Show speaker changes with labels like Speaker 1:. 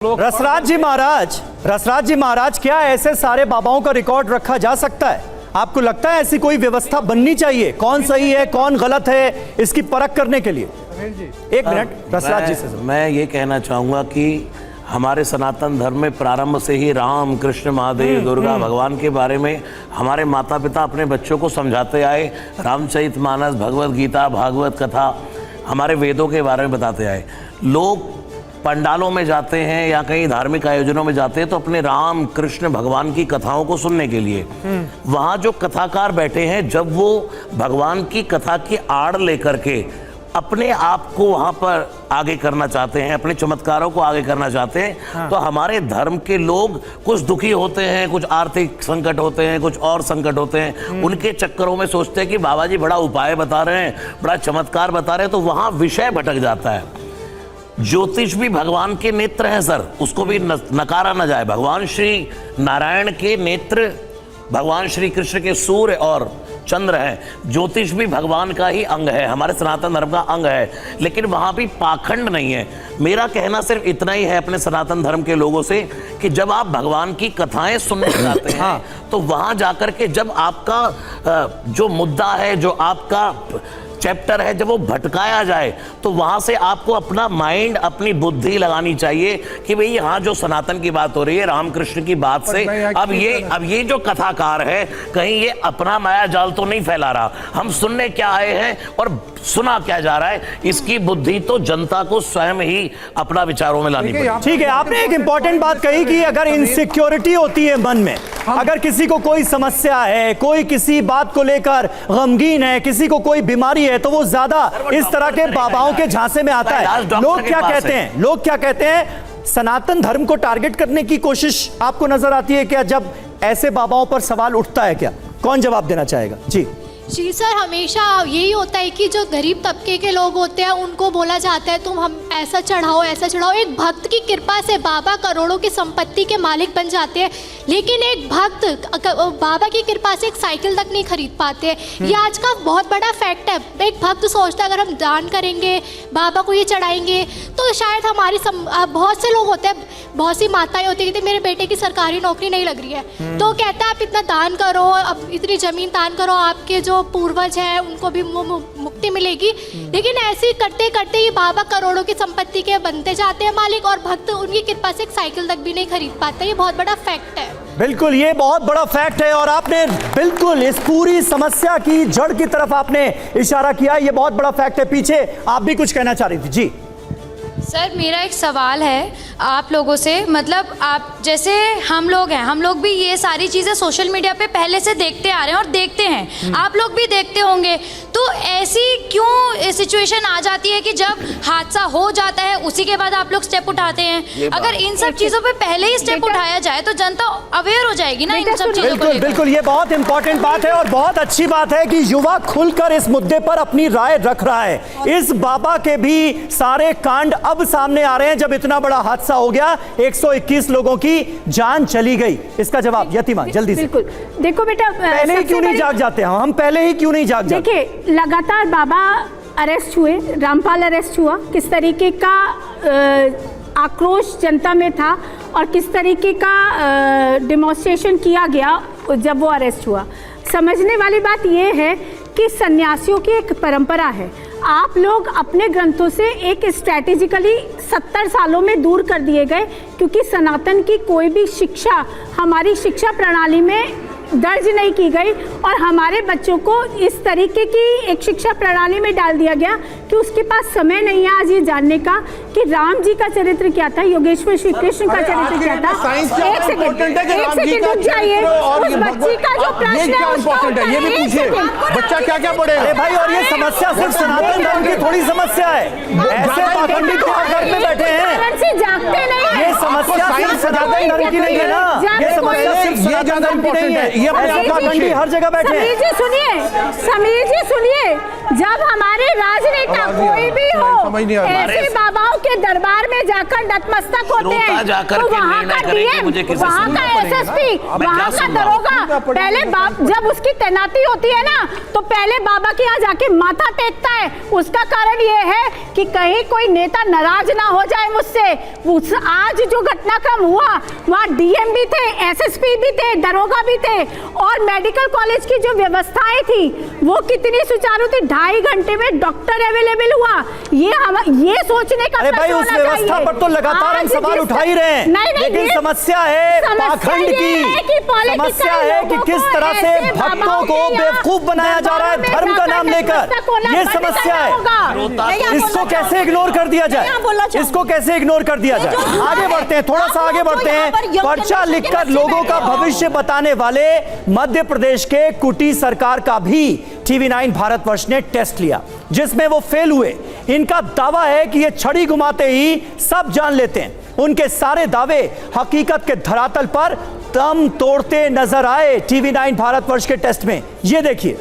Speaker 1: रसराज जी महाराज, क्या ऐसे सारे बाबाओं का रिकॉर्ड रखा जा सकता है? आपको लगता है ऐसी कोई व्यवस्था बननी चाहिए? कौन सही है कौन गलत है इसकी परख करने के लिए? एक मिनट रसराज जी से।
Speaker 2: मैं ये कहना चाहूंगा कि हमारे सनातन धर्म में प्रारंभ से ही राम, कृष्ण, महादेव, दुर्गा, भगवान के बारे में हमारे माता पिता अपने बच्चों को समझाते आए। रामचरितमानस, भगवत गीता, भागवत कथा हमारे वेदों के बारे में बताते आए। लोग पंडालों में जाते हैं या कहीं धार्मिक आयोजनों में जाते हैं तो अपने राम, कृष्ण, भगवान की कथाओं को सुनने के लिए। वहाँ जो कथाकार बैठे हैं, जब वो भगवान की कथा की आड़ लेकर के अपने आप को वहाँ पर आगे करना चाहते हैं, अपने चमत्कारों को आगे करना चाहते हैं, तो हमारे धर्म के लोग कुछ दुखी होते हैं, कुछ आर्थिक संकट होते हैं, कुछ और संकट होते हैं, उनके चक्करों में सोचते हैं कि बाबा जी बड़ा उपाय बता रहे हैं, बड़ा चमत्कार बता रहे हैं, तो वहाँ विषय भटक जाता है। ज्योतिष भी भगवान के नेत्र हैं सर, उसको भी नकारा न जाए। भगवान श्री नारायण के नेत्र, भगवान श्री कृष्ण के सूर्य और चंद्र हैं। ज्योतिष भी भगवान का ही अंग है, हमारे सनातन धर्म का अंग है, लेकिन वहाँ भी पाखंड नहीं है। मेरा कहना सिर्फ इतना ही है अपने सनातन धर्म के लोगों से कि जब आप भगवान की कथाएं सुनने जाते हैं तो वहाँ जाकर के जब आपका जो मुद्दा है, जो आपका चैप्टर है, जब वो भटकाया जाए तो वहां से आपको अपना माइंड, अपनी बुद्धि लगानी चाहिए कि भाई यहाँ जो सनातन की बात हो रही है, रामकृष्ण की बात से अब ये जो कथाकार है कहीं ये अपना माया जाल तो नहीं फैला रहा। हम सुनने क्या आए हैं और सुना क्या जा रहा है, इसकी बुद्धि तो जनता को स्वयं ही अपना विचारों में लानी पड़ेगी।
Speaker 1: ठीक है, आपने एक इंपॉर्टेंट बात कही कि अगर इनसिक्योरिटी होती है मन में, अगर किसी को कोई समस्या है, कोई किसी बात को लेकर गमगीन है, किसी को कोई बीमारी है, तो वो ज्यादा इस तरह के बाबाओं के झांसे में आता है। लोग क्या कहते हैं सनातन धर्म को टारगेट करने की कोशिश आपको नजर आती है क्या जब ऐसे बाबाओं पर सवाल उठता है? क्या कौन जवाब देना चाहेगा?
Speaker 3: जी सर, हमेशा यही होता है कि जो गरीब तबके के लोग होते हैं उनको बोला जाता है तुम हम ऐसा चढ़ाओ ऐसा चढ़ाओ। एक भक्त की कृपा से बाबा करोड़ों की संपत्ति के मालिक बन जाते हैं, लेकिन एक भक्त बाबा की कृपा से एक साइकिल तक नहीं खरीद पाते हैं। ये आज का बहुत बड़ा फैक्ट है। एक भक्त सोचता है अगर हम दान करेंगे, बाबा को ये चढ़ाएंगे तो शायद हमारी बहुत से लोग होते हैं, बहुत सी माताएं होती है कि मेरे बेटे की सरकारी नौकरी नहीं लग रही है, तो कहता है आप इतना दान करो, अब इतनी जमीन दान करो, आपके जो पूर्वज हैं उनको भी मुक्ति मिलेगी। लेकिन ऐसे करते करते ही बाबा करोड़ों की संपत्ति के बनते जाते हैं मालिक, और भक्त उनकी कृपा से एक साइकिल तक भी नहीं खरीद पाते। ये बहुत बड़ा फैक्ट है।
Speaker 1: बिल्कुल, ये बहुत बड़ा फैक्ट है और आपने बिल्कुल इस पूरी समस्या की जड़ की तरफ आपने इशारा किया। ये बहुत बड़ा फैक्ट है। पीछे आप भी कुछ कहना चाह रही थी? जी
Speaker 4: सर, मेरा एक सवाल है आप लोगों से। मतलब आप जैसे हम लोग हैं, हम लोग भी ये सारी चीज़ें सोशल मीडिया पे पहले से देखते आ रहे हैं और देखते हैं, आप लोग भी देखते होंगे, तो ऐसी क्यों सिचुएशन आ जाती है कि जब हादसा हो जाता है उसी के बाद आप लोग स्टेप उठाते हैं? अगर इन सब चीज़ों पे पहले ही स्टेप उठाया जाए तो जनता अवेयर हो जाएगी ना इन सब चीज़ों को।
Speaker 1: बिल्कुल, ये बहुत इंपॉर्टेंट बात है और बहुत अच्छी बात है कि युवा खुलकर इस मुद्दे पर अपनी राय रख रहा है। इस बाबा के भी सारे कांड अब सामने आ रहे हैं जब इतना बड़ा हादसा हो गया, 121 लोगों की जान चली गई। इसका जवाब यतिमा जल्दी से।
Speaker 5: बिल्कुल, देखो बेटा,
Speaker 1: पहले ही क्यों नहीं जाग जाते हम पहले ही क्यों नहीं जाग जाते?
Speaker 5: देखिए, लगातार बाबा अरेस्ट हुए, रामपाल अरेस्ट हुआ, किस तरीके का आक्रोश जनता में था और किस तरीके का डेमोन्स्ट्रेशन किया गया जब वो अरेस्ट हुआ। समझने वाली बात ये है कि सन्यासियों की एक परंपरा है। आप लोग अपने ग्रंथों से एक स्ट्रैटेजिकली 70 सालों में दूर कर दिए गए, क्योंकि सनातन की कोई भी शिक्षा हमारी शिक्षा प्रणाली में दर्ज नहीं की गई और हमारे बच्चों को इस तरीके की एक शिक्षा प्रणाली में डाल दिया गया कि उसके पास समय नहीं है आज ये जानने का कि राम जी का चरित्र क्या था, योगेश्वर श्री कृष्ण का चरित्र क्या था। एक सेकंड रुक जाइए, उस बच्ची का जो प्रश्न है
Speaker 6: ये भी पूछिए, बच्चा क्या क्या पढ़े?
Speaker 1: अरे भाई, और ये समस्या सिर्फ सनातन धर्म की थोड़ी समस्या है। ऐसे पाखंडी तो घर में बैठे हैं,
Speaker 5: जागते नहीं,
Speaker 1: ये समस्या सनातन धर्म की नहीं है ना, ये समस्या सिर्फ सनातन धर्म की नहीं है, ये अपने पाखंडी हर जगह बैठे हैं।
Speaker 5: समीर जी सुनिए, जब हमारे राजनेता कोई भी हो ऐसे बाबाओं के दरबार में जाकर नतमस्तक होते हैं, तो वहाँ का डीएम, वहाँ का एसएसपी, वहाँ का दरोगा पहले जब उसकी तैनाती होती है ना, तो पहले बाबा के यहाँ जाके माथा टेकता है। उसका कारण ये है कि कहीं कोई नेता नाराज ना हो जाए मुझसे। आज जो घटनाक्रम हुआ वहाँ डीएम भी थे, एसएसपी भी थे, दरोगा भी थे, और मेडिकल कॉलेज की जो व्यवस्थाएं थी वो कितनी सुचारू थी। 2.5 घंटे में डॉक्टर अवेलेबल हुआ। ये सोचने का
Speaker 1: अरे भाई, उस व्यवस्था पर तो लगातार हम सवाल उठा ही रहे हैं, लेकिन समस्या है पाखंड की, समस्या है कि किस तरह से भक्तों को बेवकूफ बनाया जा रहा है धर्म का नाम लेकर। ये समस्या है, इसको कैसे इग्नोर कर दिया जाए, इसको कैसे इग्नोर कर दिया जाए। आगे बढ़ते हैं, थोड़ा सा आगे बढ़ते हैं। पर्चा लिखकर लोगों का भविष्य बताने वाले मध्य प्रदेश के कुटी सरकार का भी TV9 भारतवर्ष ने टेस्ट लिया, जिसमें वो फेल हुए। इनका दावा है कि ये छड़ी घुमाते ही सब जान लेते हैं। उनके सारे दावे हकीकत के धरातल पर दम तोड़ते नजर आए TV9 भारतवर्ष के टेस्ट में। ये देखिए।